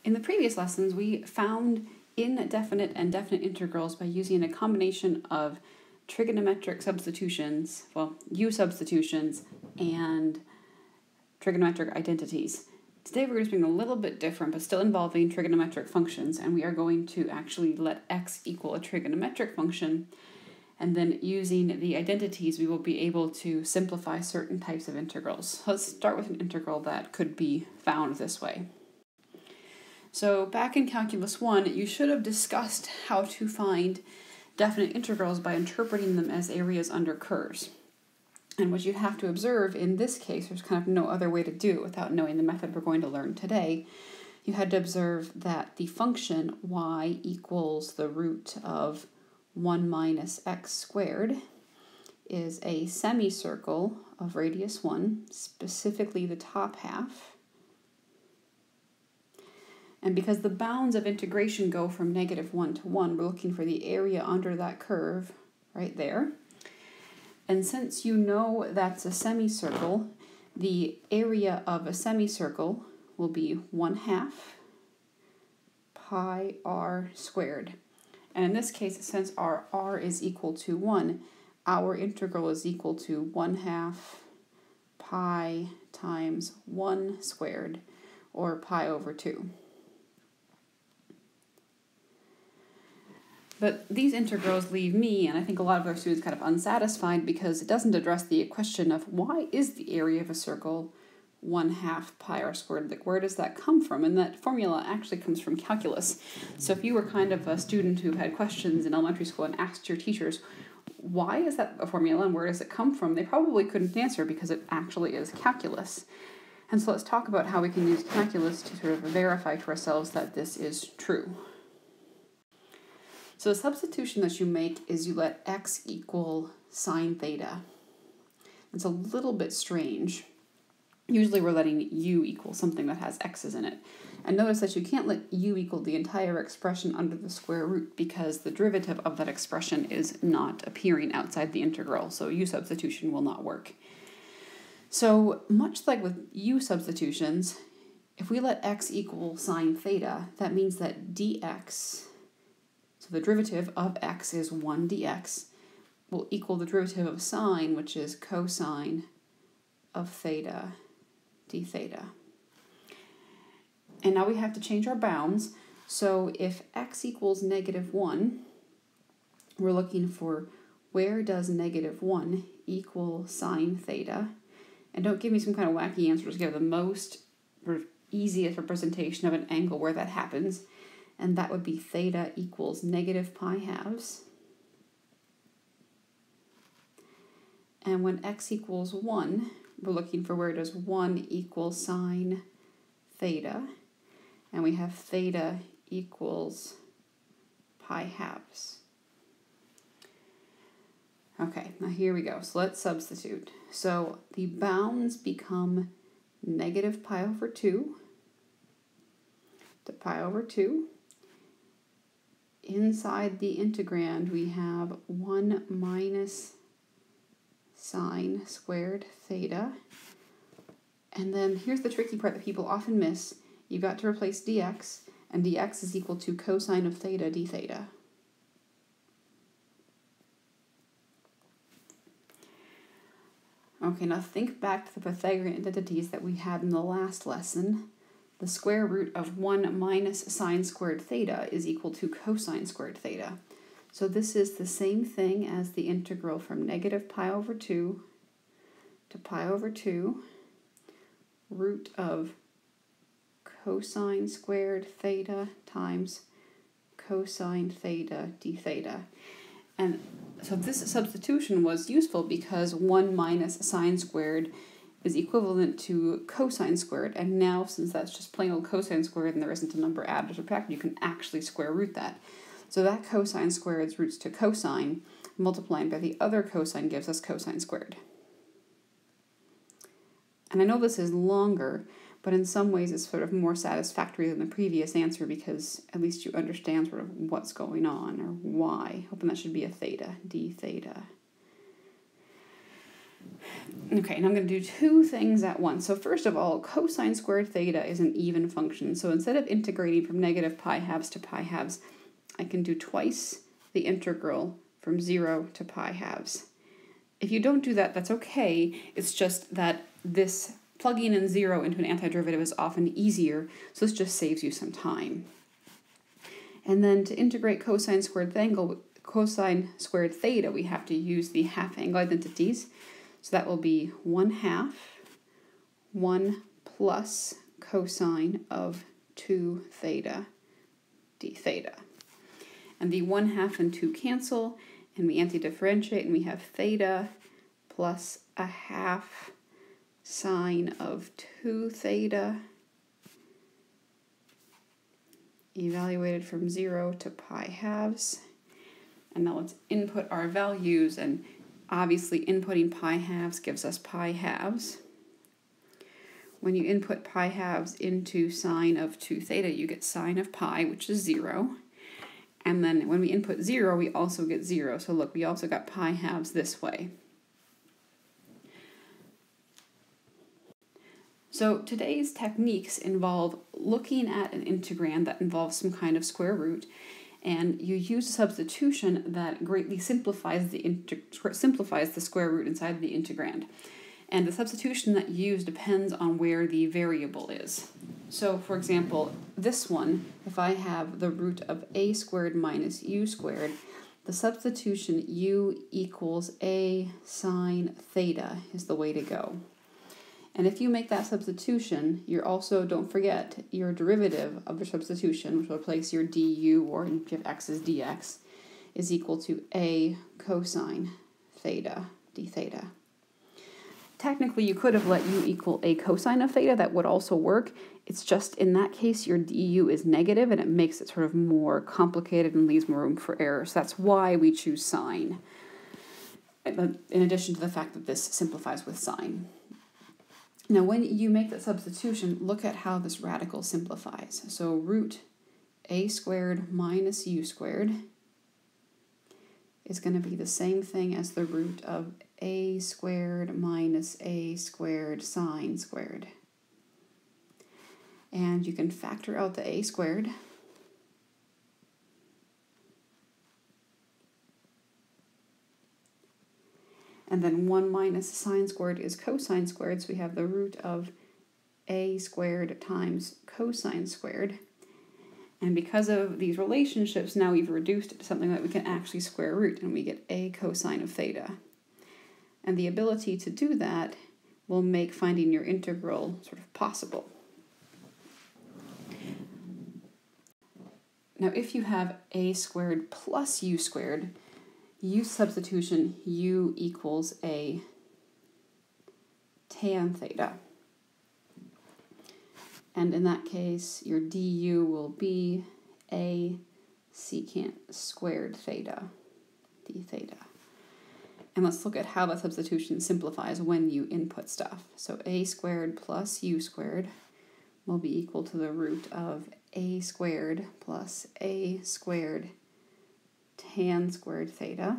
In the previous lessons, we found indefinite and definite integrals by using a combination of trigonometric substitutions, U substitutions, and trigonometric identities. Today we're going to do something a little bit different, but still involving trigonometric functions, and we are going to actually let x equal a trigonometric function, and then using the identities we will be able to simplify certain types of integrals. Let's start with an integral that could be found this way. So back in Calculus 1, you should have discussed how to find definite integrals by interpreting them as areas under curves. And what you have to observe in this case, there's kind of no other way to do it without knowing the method we're going to learn today. You had to observe that the function y equals the root of 1 minus x squared is a semicircle of radius 1, specifically the top half. And because the bounds of integration go from -1 to 1, we're looking for the area under that curve right there. And since you know that's a semicircle, the area of a semicircle will be 1/2 pi r squared. And in this case, since our r is equal to 1, our integral is equal to 1/2 pi times 1 squared, or pi over 2. But these integrals leave me, and I think a lot of our students, kind of unsatisfied because it doesn't address the question of why is the area of a circle 1/2 pi r squared? Like, where does that come from? And that formula actually comes from calculus. So if you were kind of a student who had questions in elementary school and asked your teachers, why is that a formula and where does it come from? They probably couldn't answer because it actually is calculus. And so let's talk about how we can use calculus to sort of verify to ourselves that this is true. So the substitution that you make is you let x equal sine theta. It's a little bit strange. Usually we're letting u equal something that has x's in it. And notice that you can't let u equal the entire expression under the square root because the derivative of that expression is not appearing outside the integral, so u substitution will not work. So much like with u substitutions, if we let x equal sine theta, that means that dx, so the derivative of x is 1 dx, will equal the derivative of sine, which is cosine of theta d theta. And now we have to change our bounds. So if x equals -1, we're looking for where does -1 equal sine theta? And don't give me some kind of wacky answer, just give the most easiest representation of an angle where that happens. And that would be theta equals -pi/2. And when x equals 1, we're looking for where does 1 equal sine theta. And we have theta equals pi/2. Okay, now here we go. So let's substitute. So the bounds become -pi/2 to pi/2. Inside the integrand, we have 1 minus sine squared theta. And then here's the tricky part that people often miss. You've got to replace dx, and dx is equal to cosine of theta d theta. Okay, now think back to the Pythagorean identities that we had in the last lesson. The square root of 1 minus sine squared theta is equal to cosine squared theta. So this is the same thing as the integral from -pi/2 to pi/2, root of cosine squared theta times cosine theta d theta. And so this substitution was useful because 1 minus sine squared is equivalent to cosine squared, and now since that's just plain old cosine squared and there isn't a number added or subtracted, you can actually square root that. So that cosine squared roots to cosine, multiplying by the other cosine gives us cosine squared. And I know this is longer, but in some ways it's sort of more satisfactory than the previous answer because at least you understand sort of what's going on or why. Hoping that should be a theta, d theta. Okay, and I'm going to do two things at once. So first of all, cosine squared theta is an even function. So instead of integrating from negative pi halves to pi halves, I can do twice the integral from 0 to pi halves. If you don't do that, that's okay. It's just that this plugging in 0 into an antiderivative is often easier, so this just saves you some time. And then to integrate cosine squared theta, we have to use the half angle identities. So that will be 1/2 1 plus cosine of 2 theta d theta. And the 1/2 and 2 cancel, and we anti-differentiate, and we have theta plus 1/2 sine of 2 theta evaluated from 0 to pi halves. And now let's input our values, and obviously inputting pi halves gives us pi halves. When you input pi halves into sine of 2 theta, you get sine of pi, which is 0. And then when we input 0, we also get 0. So look, we also got pi halves this way. So today's techniques involve looking at an integrand that involves some kind of square root, and you use a substitution that greatly simplifies the square root inside the integrand. And the substitution that you use depends on where the variable is. So for example, this one, if I have the root of a squared minus u squared, the substitution u equals a sine theta is the way to go. And if you make that substitution, you're also, don't forget, your derivative of your substitution, which will replace your du, or if you have x as dx, is equal to a cosine theta d theta. Technically, you could have let u equal a cosine of theta. That would also work. It's just in that case, your du is negative, and it makes it sort of more complicated and leaves more room for error. So that's why we choose sine, in addition to the fact that this simplifies with sine. Now, when you make that substitution, look at how this radical simplifies. So root a squared minus u squared is going to be the same thing as the root of a squared minus a squared sine squared. And you can factor out the a squared. And then 1 minus sine squared is cosine squared, so we have the root of a squared times cosine squared. And because of these relationships, now we've reduced it to something that we can actually square root, and we get a cosine of theta. And the ability to do that will make finding your integral sort of possible. Now, if you have a squared plus u squared, use substitution u equals a tan theta. And in that case, your du will be a secant squared theta, d theta. And let's look at how that substitution simplifies when you input stuff. So a squared plus u squared will be equal to the root of a squared plus a squared tan squared theta.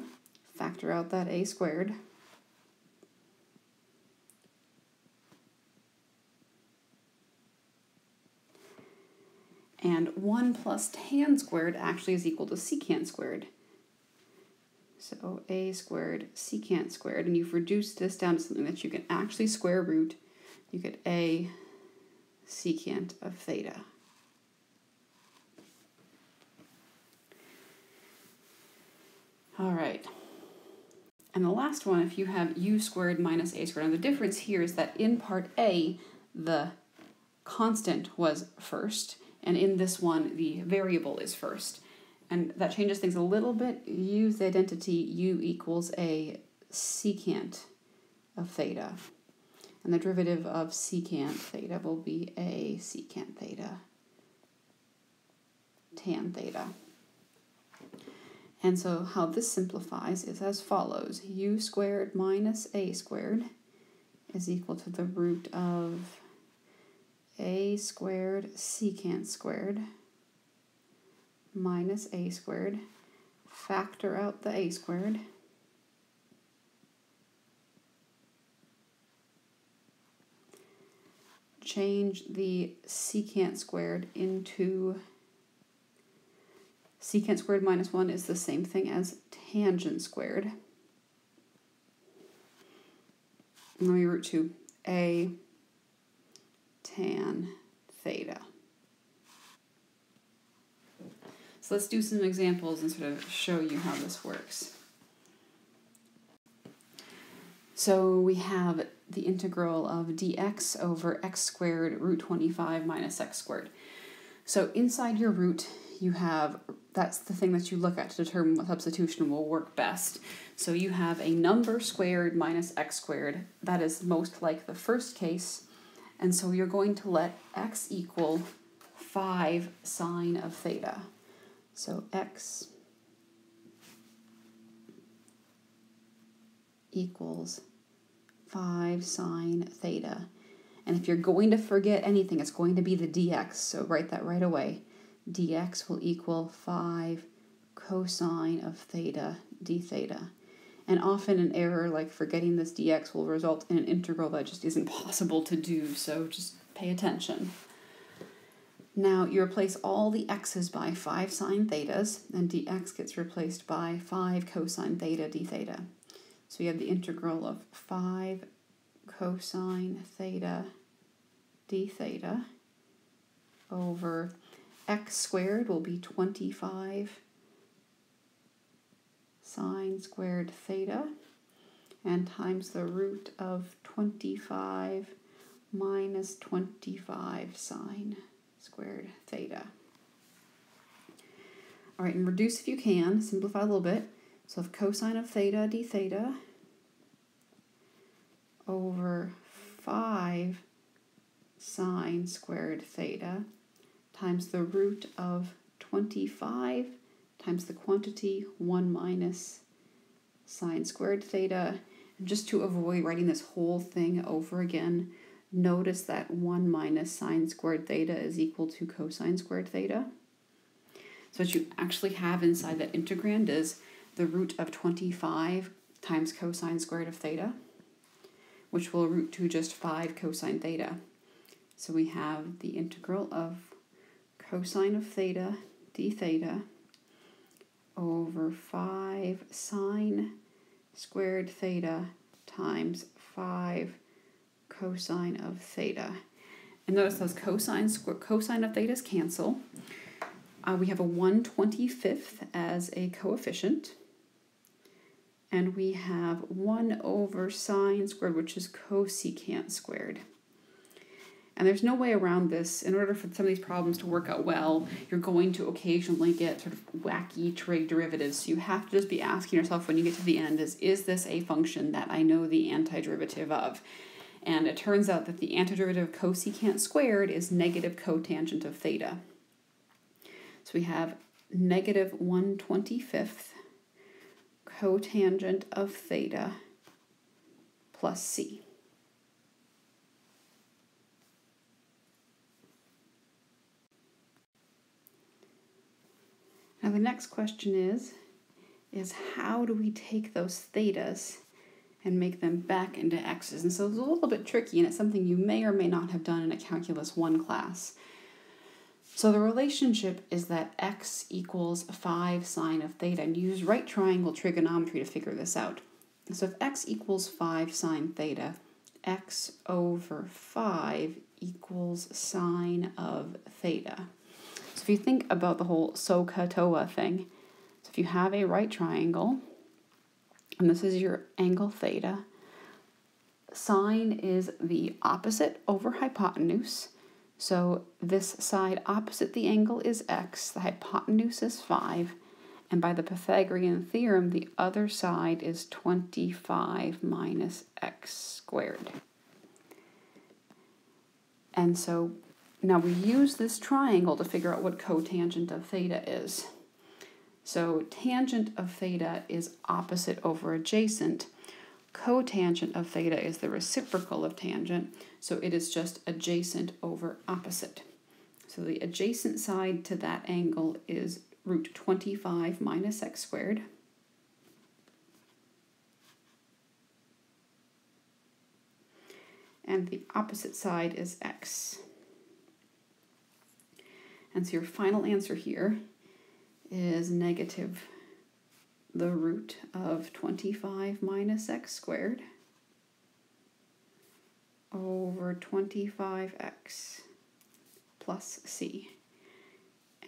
Factor out that a squared. And 1 plus tan squared actually is equal to secant squared. So a squared secant squared, and you've reduced this down to something that you can actually square root. You get a secant of theta. All right. And the last one, if you have u squared minus a squared, now the difference here is that in part A, the constant was first, and in this one, the variable is first. And that changes things a little bit. Use the identity u equals a secant of theta. And the derivative of secant theta will be a secant theta tan theta. And so how this simplifies is as follows. U squared minus a squared is equal to the root of a squared secant squared minus a squared. Factor out the a squared. change the secant squared into secant squared minus 1 is the same thing as tangent squared. And then we root to a tan theta. So let's do some examples and sort of show you how this works. So we have the integral of dx over x squared root 25 minus x squared. So inside your root, you have, that's the thing that you look at to determine what substitution will work best. So you have a number squared minus x squared. That is most like the first case. And so you're going to let x equal 5 sine of theta. So x equals 5 sine theta. And if you're going to forget anything, it's going to be the dx. So write that right away. Dx will equal 5 cosine of theta d theta. And often an error like forgetting this dx will result in an integral that just isn't possible to do, so just pay attention. Now you replace all the x's by 5 sine thetas, and dx gets replaced by 5 cosine theta d theta. So you have the integral of 5 cosine theta d theta over x squared will be 25 sine squared theta, and times the root of 25 minus 25 sine squared theta. All right, and reduce if you can, simplify a little bit. So if cosine of theta d theta over 5 sine squared theta times the root of 25 times the quantity 1 minus sine squared theta. And just to avoid writing this whole thing over again, notice that 1 minus sine squared theta is equal to cosine squared theta. So what you actually have inside that integrand is the root of 25 times cosine squared of theta, which will root to just 5 cosine theta. So we have the integral of cosine of theta d theta over 5 sine squared theta times 5 cosine of theta. And notice those cosine of thetas cancel. We have a 1/25 as a coefficient. And we have 1 over sine squared, which is cosecant squared. And there's no way around this. In order for some of these problems to work out well, you're going to occasionally get sort of wacky trig derivatives. So you have to just be asking yourself when you get to the end is this a function that I know the antiderivative of? And it turns out that the antiderivative of cosecant squared is negative cotangent of theta. So we have negative 1/25 cotangent of theta plus c. Now the next question is how do we take those thetas and make them back into x's? And so it's a little bit tricky, and it's something you may or may not have done in a Calculus 1 class. So the relationship is that x equals 5 sine of theta, and you use right triangle trigonometry to figure this out. So if x equals 5 sine theta, x over 5 equals sine of theta. So if you think about the whole SOHCAHTOA thing, so if you have a right triangle, and this is your angle theta, sine is the opposite over hypotenuse. So this side opposite the angle is x, the hypotenuse is 5, and by the Pythagorean theorem, the other side is 25 minus x squared. And so now we use this triangle to figure out what cotangent of theta is. So tangent of theta is opposite over adjacent. Cotangent of theta is the reciprocal of tangent, so it is just adjacent over opposite. So the adjacent side to that angle is root 25 minus x squared. and the opposite side is x. And so your final answer here is negative the root of 25 minus x squared over 25x plus c.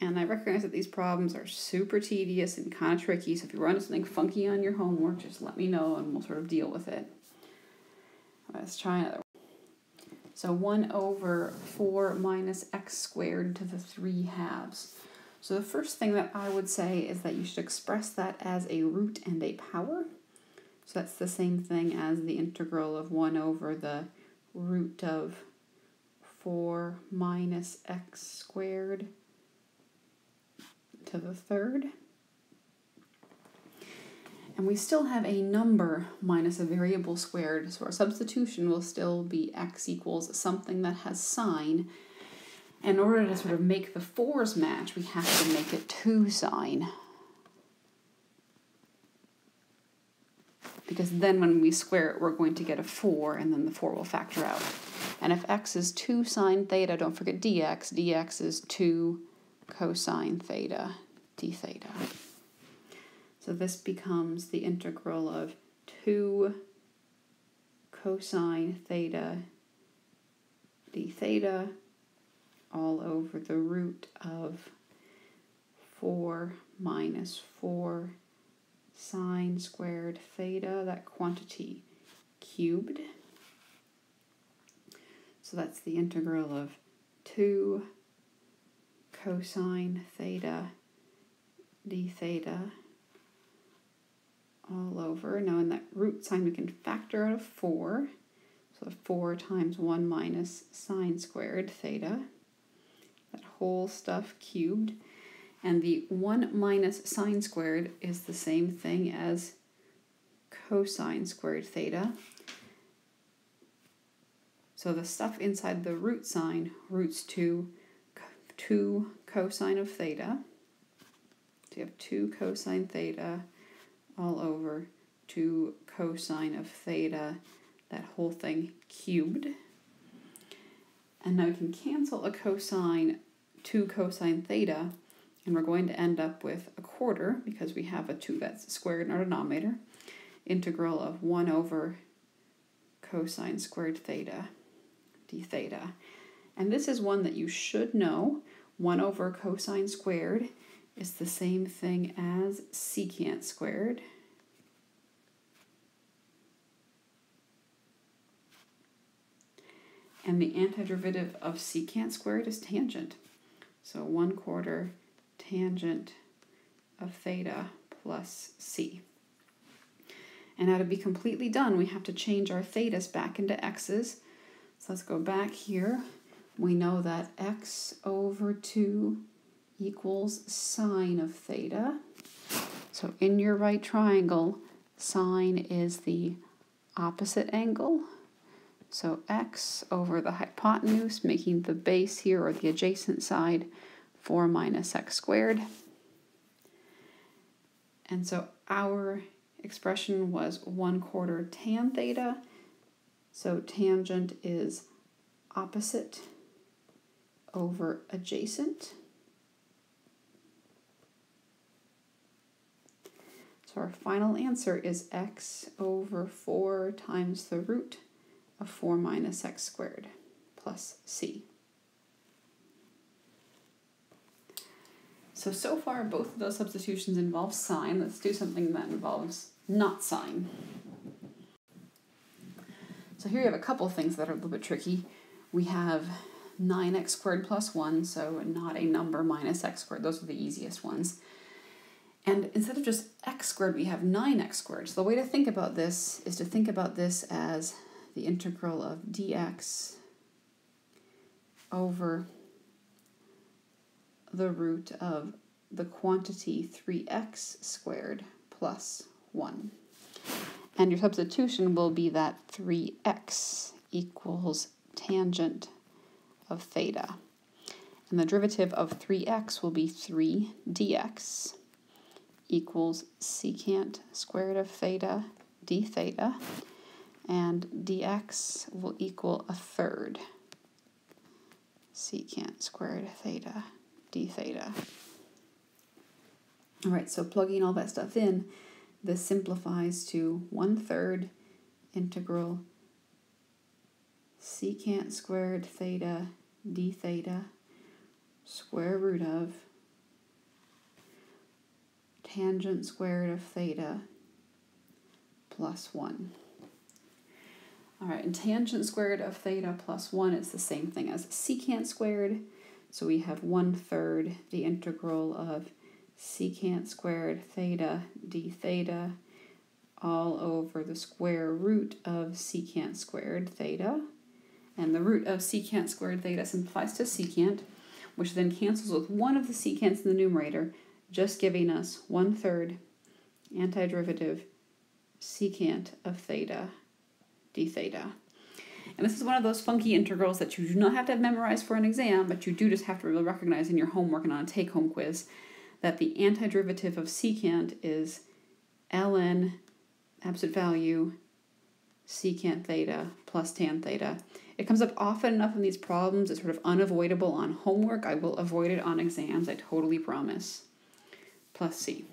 And I recognize that these problems are super tedious and kind of tricky, so if you run into something funky on your homework, just let me know and we'll sort of deal with it. Let's try another one. So 1 over 4 minus x squared to the 3/2. So the first thing that I would say is that you should express that as a root and a power. So that's the same thing as the integral of 1 over the root of 4 minus x squared to the 3rd. And we still have a number minus a variable squared, so our substitution will still be x equals something that has sign. In order to sort of make the 4's match, we have to make it 2 sign. Because then when we square it, we're going to get a 4, and then the 4 will factor out. And if x is 2 sine theta, don't forget dx. dx is 2 cosine theta d theta. So this becomes the integral of 2 cosine theta d theta all over the root of 4 minus 4 sine squared theta, that quantity cubed. So that's the integral of 2 cosine theta d theta all over. Now in that root sign we can factor out of 4. So 4 times 1 minus sine squared theta. That whole stuff cubed. And the 1 minus sine squared is the same thing as cosine squared theta. So the stuff inside the root sign roots to 2 cosine of theta. So you have 2 cosine theta all over 2 cosine of theta, that whole thing cubed. And now we can cancel a cosine, 2 cosine theta, and we're going to end up with a quarter, because we have a 2 that's squared in our denominator, integral of 1 over cosine squared theta d theta. And this is one that you should know. 1 over cosine squared is the same thing as secant squared. And the antiderivative of secant squared is tangent. So 1/4 tangent of theta plus c. And now to be completely done, we have to change our thetas back into x's. So let's go back here. We know that x over 2 equals sine of theta. So in your right triangle, sine is the opposite angle. So x over the hypotenuse, making the base here, or the adjacent side, 4 minus x squared. And so our expression was 1/4 tan theta. So tangent is opposite over adjacent. So our final answer is x over 4 times the root of 4 minus x squared plus c. So far both of those substitutions involve sine. Let's do something that involves not sine. So here you have a couple things that are a little bit tricky. We have 9x squared plus 1, so not a number minus x squared. Those are the easiest ones. And instead of just x squared, we have 9x squared. So the way to think about this is to think about this as the integral of dx over the root of the quantity 3x squared plus 1. And your substitution will be that 3x equals tangent of theta. And the derivative of 3x will be 3 dx equals secant squared of theta d theta. and dx will equal 1/3 secant squared theta d theta. All right, so plugging all that stuff in, this simplifies to 1/3 integral secant squared theta d theta square root of tangent squared of theta plus 1. All right, and tangent squared of theta plus 1 is the same thing as secant squared. So we have 1/3 the integral of secant squared theta d theta all over the square root of secant squared theta. And the root of secant squared theta simplifies to secant, which then cancels with one of the secants in the numerator, just giving us 1/3 antiderivative secant of theta d theta. And this is one of those funky integrals that you do not have to have memorized for an exam, but you do just have to really recognize in your homework and on a take-home quiz that the antiderivative of secant is ln absolute value secant theta plus tan theta. It comes up often enough in these problems, it's sort of unavoidable on homework. I will avoid it on exams, I totally promise. Plus c.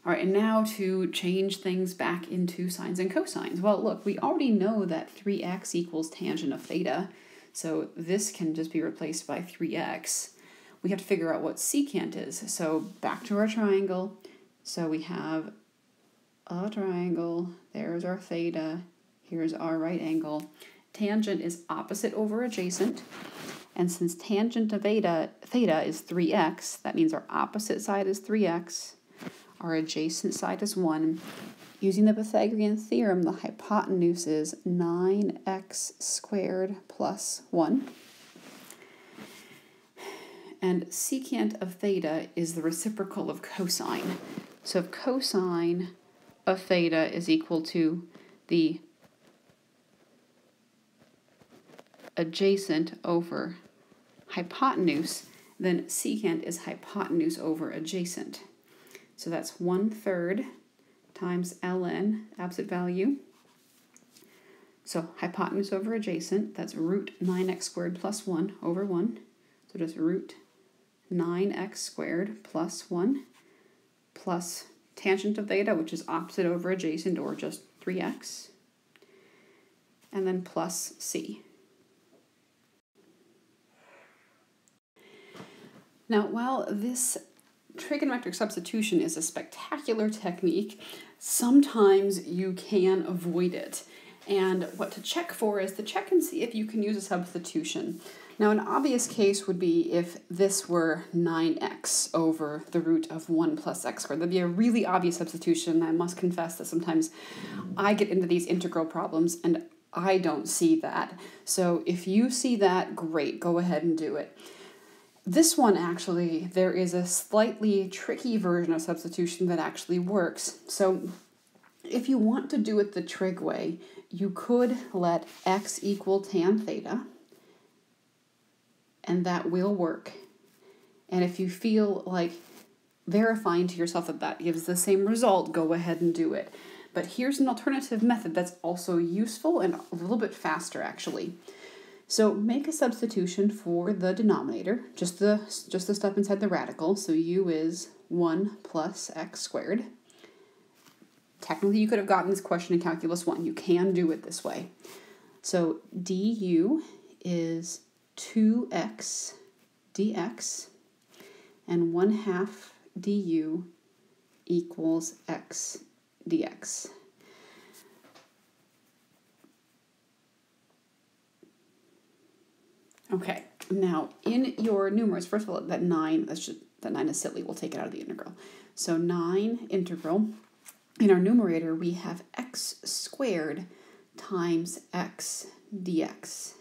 All right, and now to change things back into sines and cosines. Well, look, we already know that 3x equals tangent of theta, so this can just be replaced by 3x. We have to figure out what secant is. So back to our triangle. So we have a triangle, there's our theta, here's our right angle. Tangent is opposite over adjacent, and since tangent of theta is 3x, that means our opposite side is 3x, our adjacent side is 1. Using the Pythagorean theorem, the hypotenuse is 9x squared plus 1. And secant of theta is the reciprocal of cosine. So if cosine of theta is equal to the adjacent over hypotenuse, then secant is hypotenuse over adjacent. So that's 1/3 times ln, absolute value. So hypotenuse over adjacent, that's root 9x squared plus 1 over 1. So just root 9x squared plus 1 plus tangent of theta, which is opposite over adjacent, or just 3x, and then plus c. Now, while this trigonometric substitution is a spectacular technique, sometimes you can avoid it. And what to check for is to check and see if you can use a substitution. Now, an obvious case would be if this were 9x over the root of 1 plus x squared. That'd be a really obvious substitution. I must confess that sometimes I get into these integral problems and I don't see that. So if you see that, great, go ahead and do it. This one, actually, there is a slightly tricky version of substitution that actually works. So if you want to do it the trig way, you could let x equal tan theta, and that will work. And if you feel like verifying to yourself that that gives the same result, go ahead and do it. But here's an alternative method that's also useful and a little bit faster, actually. So make a substitution for the denominator, just the stuff inside the radical. So u is 1 plus x squared. Technically, you could have gotten this question in Calculus 1. You can do it this way. So du is 2x dx, and 1/2 du equals x dx. Okay, now in your numerals, first of all, that 9 is silly. We'll take it out of the integral. So 9 integral. In our numerator, we have x squared times x dx.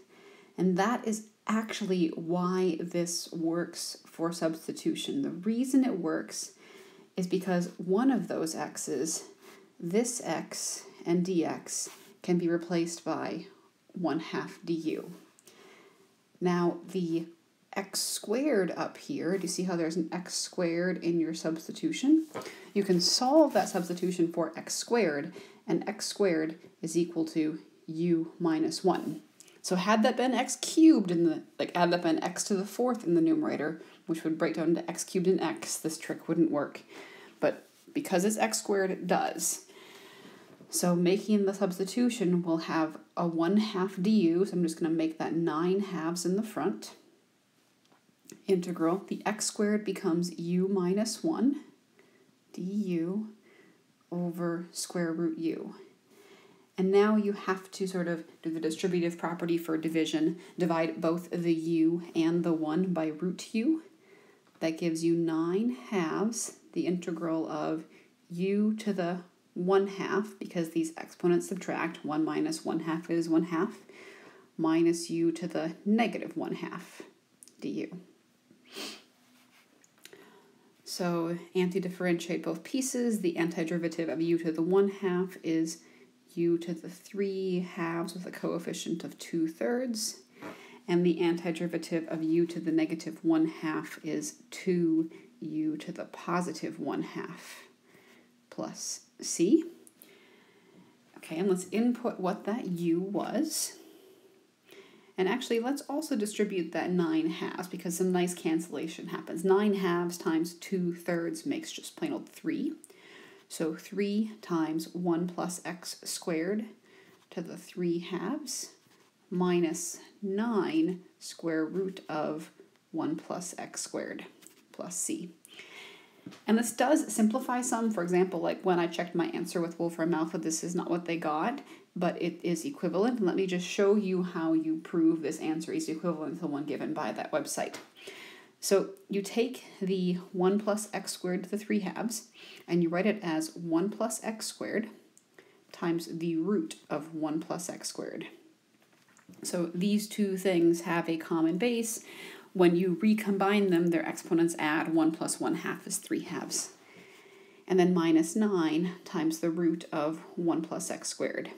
And that is actually why this works for substitution. The reason it works is because one of those x's, this x and dx, can be replaced by 1/2 du. Now, the x squared up here, do you see how there's an x squared in your substitution? You can solve that substitution for x squared, and x squared is equal to u minus 1. So had that been x cubed had that been x to the 4th in the numerator, which would break down to x cubed and x, this trick wouldn't work. But because it's x squared, it does. So making the substitution, we'll have a 1/2 du, so I'm just going to make that 9/2 in the front. Integral, the x squared becomes u minus 1 du over square root u. And now you have to sort of do the distributive property for division, divide both the u and the 1 by root u. That gives you 9/2, the integral of u to the 1/2, because these exponents subtract, 1 minus 1/2 is 1/2, minus u to the negative 1/2 du. So anti-differentiate both pieces. The antiderivative of u to the 1/2 is u to the 3/2 with a coefficient of 2/3. And the antiderivative of u to the negative 1/2 is 2u to the positive 1/2 plus c. Okay, and let's input what that u was. And actually, let's also distribute that 9/2 because some nice cancellation happens. 9/2 times 2/3 makes just plain old 3. So 3 times 1 plus x squared to the 3/2 minus 9 square root of 1 plus x squared plus c. And this does simplify some. For example, like when I checked my answer with Wolfram Alpha, this is not what they got, but it is equivalent. Let me just show you how you prove this answer is equivalent to the one given by that website. So you take the 1 plus x squared to the 3/2, and you write it as 1 plus x squared times the root of 1 plus x squared. So these two things have a common base. When you recombine them, their exponents add. 1 plus 1/2 is 3/2. And then minus 9 times the root of 1 plus x squared.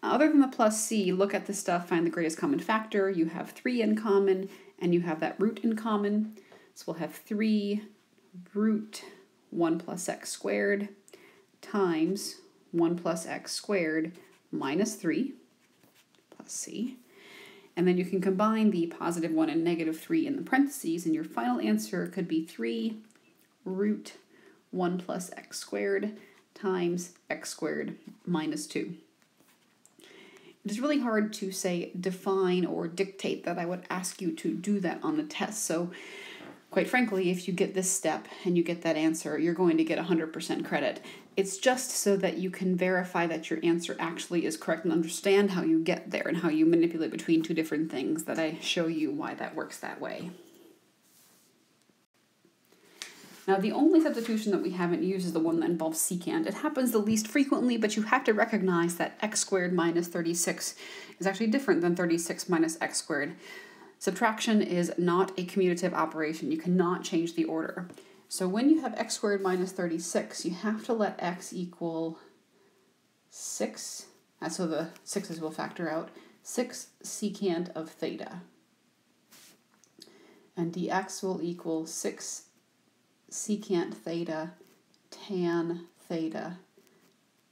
Other than the plus c, look at the stuff, find the greatest common factor. You have 3 in common, and you have that root in common. So we'll have 3 root 1 plus x squared times 1 plus x squared minus 3 plus c. And then you can combine the positive 1 and negative 3 in the parentheses, and your final answer could be 3 root 1 plus x squared times x squared minus 2. It is really hard to say define or dictate that I would ask you to do that on the test. So quite frankly, if you get this step and you get that answer, you're going to get 100% credit. It's just so that you can verify that your answer actually is correct and understand how you get there and how you manipulate between two different things that I show you why that works that way. Now, the only substitution that we haven't used is the one that involves secant. It happens the least frequently, but you have to recognize that x squared minus 36 is actually different than 36 minus x squared. Subtraction is not a commutative operation. You cannot change the order. So when you have x squared minus 36, you have to let x equal 6. So the 6's will factor out. 6 secant of theta. And dx will equal 6 secant theta tan theta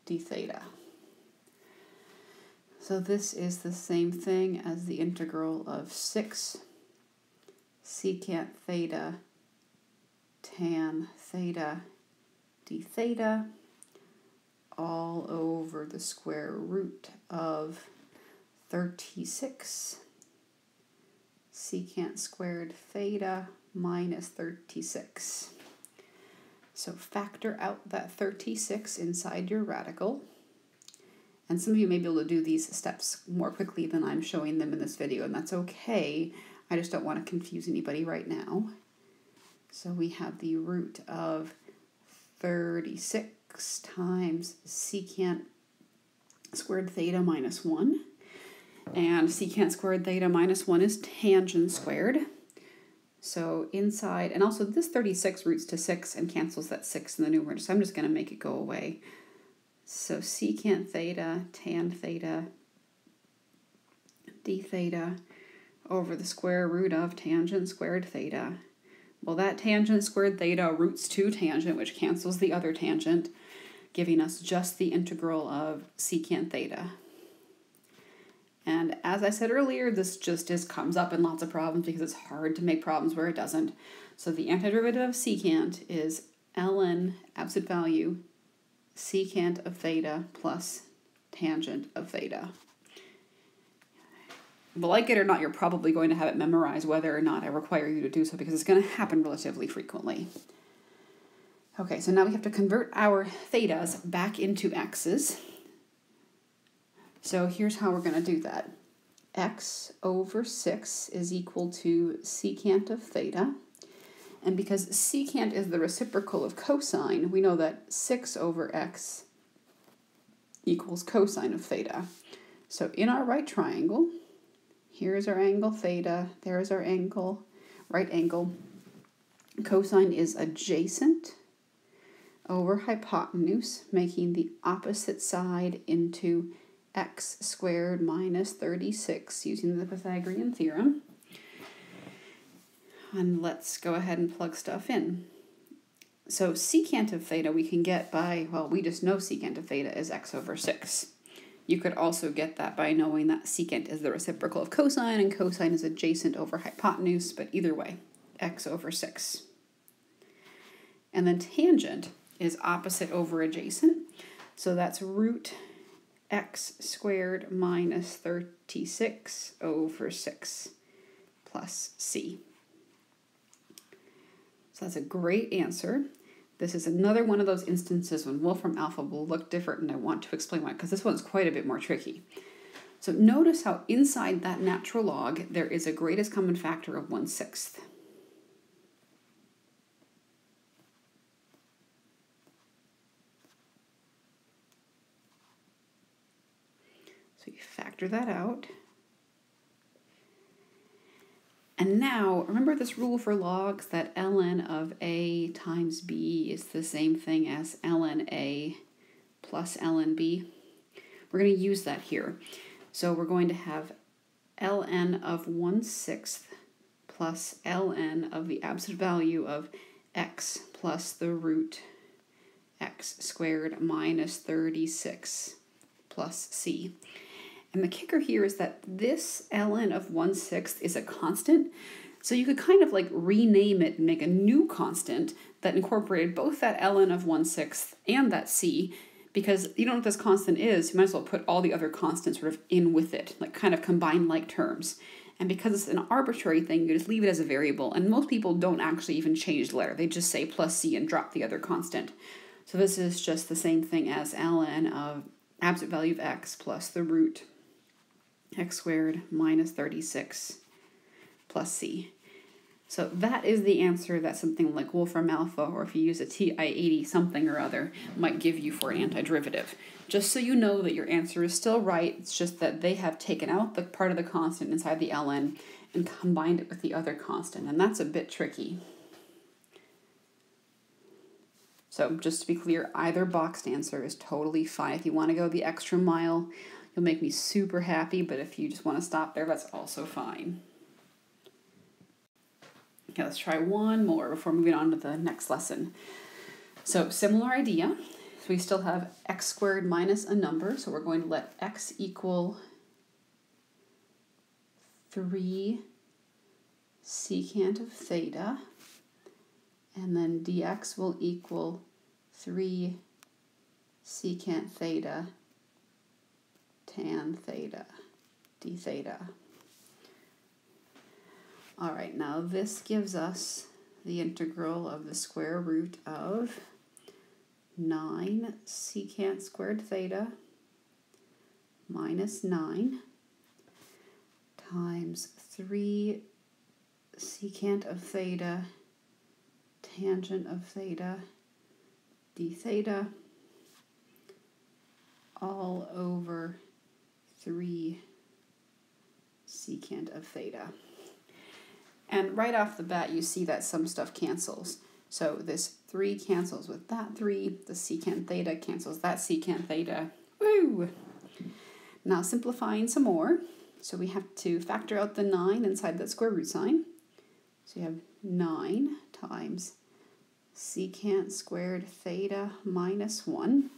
d theta. So this is the same thing as the integral of 6 secant theta tan theta d theta all over the square root of 36 secant squared theta minus 36. So factor out that 36 inside your radical. And some of you may be able to do these steps more quickly than I'm showing them in this video, and that's okay. I just don't want to confuse anybody right now. So we have the root of 36 times secant squared theta minus 1. And secant squared theta minus 1 is tangent squared. So inside, and also this 36 roots to 6 and cancels that 6 in the numerator, so I'm just going to make it go away. So secant theta tan theta d theta over the square root of tangent squared theta. Well, that tangent squared theta roots to tangent, which cancels the other tangent. giving us just the integral of secant theta. And as I said earlier, this just comes up in lots of problems because it's hard to make problems where it doesn't. So the antiderivative of secant is ln absolute value secant of theta plus tangent of theta. But like it or not, you're probably going to have it memorized whether or not I require you to do so because it's going to happen relatively frequently. Okay, so now we have to convert our thetas back into x's. So here's how we're going to do that. X over 6 is equal to secant of theta. And because secant is the reciprocal of cosine, we know that 6 over x equals cosine of theta. So in our right triangle, here's our angle theta, there's our angle, right angle. Cosine is adjacent over hypotenuse, making the opposite side into x squared minus 36 using the Pythagorean theorem. And let's go ahead and plug stuff in. So secant of theta we can get by, well, we just know secant of theta is x over 6. You could also get that by knowing that secant is the reciprocal of cosine and cosine is adjacent over hypotenuse, but either way, x over 6. And then tangent is opposite over adjacent, so that's root x squared minus 36 over 6 plus c. So that's a great answer. This is another one of those instances when Wolfram alpha will look different, and I want to explain why, because this one's quite a bit more tricky. So notice how inside that natural log there is a greatest common factor of 1/6. So you factor that out. And now, remember this rule for logs that ln of a times b is the same thing as ln a plus ln b? We're going to use that here. So we're going to have ln of 1/6 plus ln of the absolute value of x plus the root x squared minus 36 plus c. And the kicker here is that this ln of 1/6 is a constant, so you could kind of like rename it and make a new constant that incorporated both that ln of 1/6 and that c, because you don't know what this constant is, you might as well put all the other constants sort of in with it, like kind of combine like terms. And because it's an arbitrary thing, you just leave it as a variable, and most people don't actually even change the letter, they just say plus c and drop the other constant. So this is just the same thing as ln of absolute value of x plus the root x squared minus 36 plus c. So that is the answer that something like Wolfram alpha, or if you use a TI-80 something or other, might give you for an antiderivative. Just so you know that your answer is still right, it's just that they have taken out the part of the constant inside the ln and combined it with the other constant, and that's a bit tricky. So just to be clear, either boxed answer is totally fine. If you want to go the extra mile, you'll make me super happy, but if you just want to stop there, that's also fine. Okay, let's try one more before moving on to the next lesson. So similar idea. So we still have x squared minus a number, so we're going to let x equal 3 secant of theta, and then dx will equal 3 secant theta tan theta d theta. All right, now this gives us the integral of the square root of 9 secant squared theta minus 9 times 3 secant of theta tangent of theta d theta all over 3 secant of theta. And right off the bat, you see that some stuff cancels. So this 3 cancels with that 3, the secant theta cancels that secant theta. Woo! Now simplifying some more. So we have to factor out the 9 inside that square root sign. So you have 9 times secant squared theta minus 1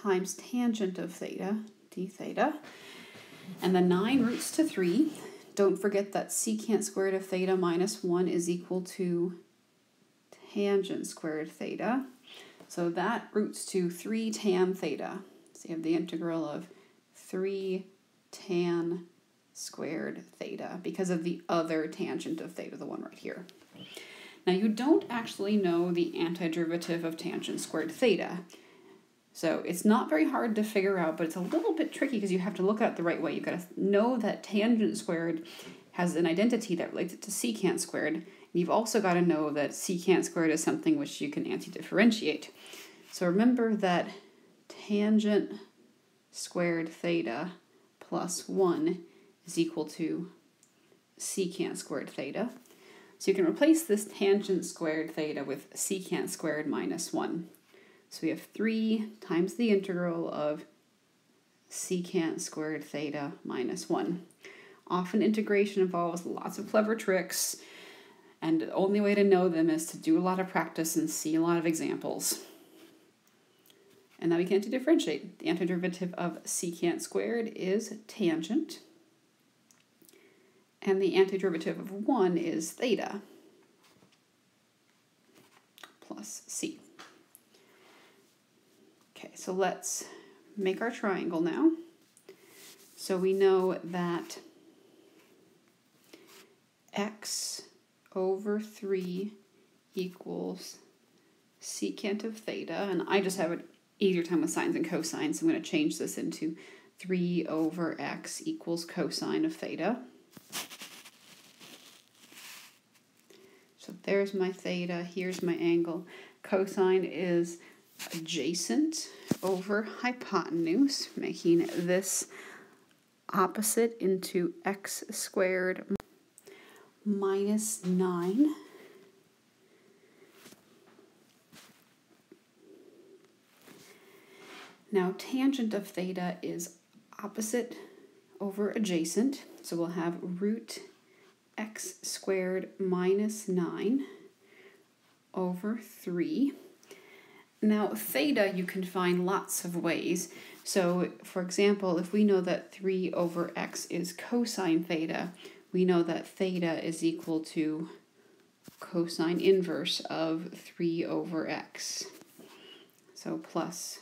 times tangent of theta, d theta. And the 9 roots to 3. Don't forget that secant squared of theta minus 1 is equal to tangent squared theta. So that roots to 3 tan theta. So you have the integral of 3 tan squared theta because of the other tangent of theta, the one right here. Now you don't actually know the antiderivative of tangent squared theta. So it's not very hard to figure out, but it's a little bit tricky because you have to look at it the right way. You've got to know that tangent squared has an identity that relates it to secant squared. And you've also got to know that secant squared is something which you can anti-differentiate. So remember that tangent squared theta plus 1 is equal to secant squared theta. So you can replace this tangent squared theta with secant squared minus 1. So we have 3 times the integral of secant squared theta minus 1. Often integration involves lots of clever tricks, and the only way to know them is to do a lot of practice and see a lot of examples. And now we can differentiate. The antiderivative of secant squared is tangent, and the antiderivative of 1 is theta plus c. Okay, so let's make our triangle now. So we know that x over 3 equals secant of theta, and I just have an easier time with sines and cosines, so I'm going to change this into 3 over x equals cosine of theta. So there's my theta, here's my angle. Cosine is adjacent over hypotenuse, making this opposite into x squared minus 9. Now tangent of theta is opposite over adjacent, so we'll have root x squared minus 9 over 3. Now theta you can find lots of ways. So for example, if we know that 3 over x is cosine theta, we know that theta is equal to cosine inverse of 3 over x. So plus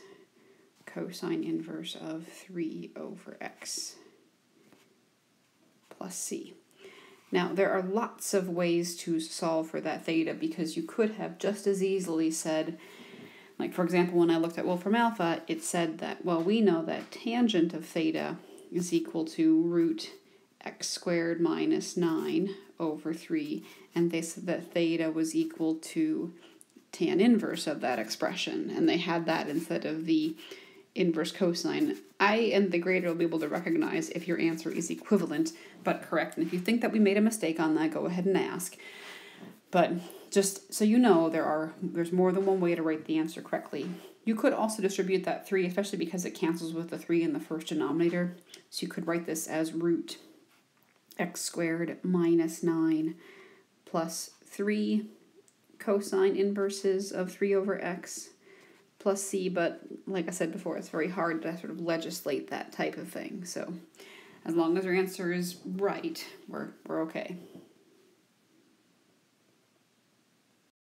cosine inverse of 3 over x plus c. Now there are lots of ways to solve for that theta, because you could have just as easily said, like for example, when I looked at Wolfram alpha, it said that, well, we know that tangent of theta is equal to root x squared minus 9 over 3, and they said that theta was equal to tan inverse of that expression, and they had that instead of the inverse cosine. I and the grader will be able to recognize if your answer is equivalent but correct, and if you think that we made a mistake on that, go ahead and ask. But just so you know, there's more than one way to write the answer correctly. You could also distribute that 3, especially because it cancels with the 3 in the first denominator. So you could write this as root x squared minus 9 plus 3 cosine inverses of 3 over x plus c, but like I said before, it's very hard to sort of legislate that type of thing. So as long as your answer is right, we're okay.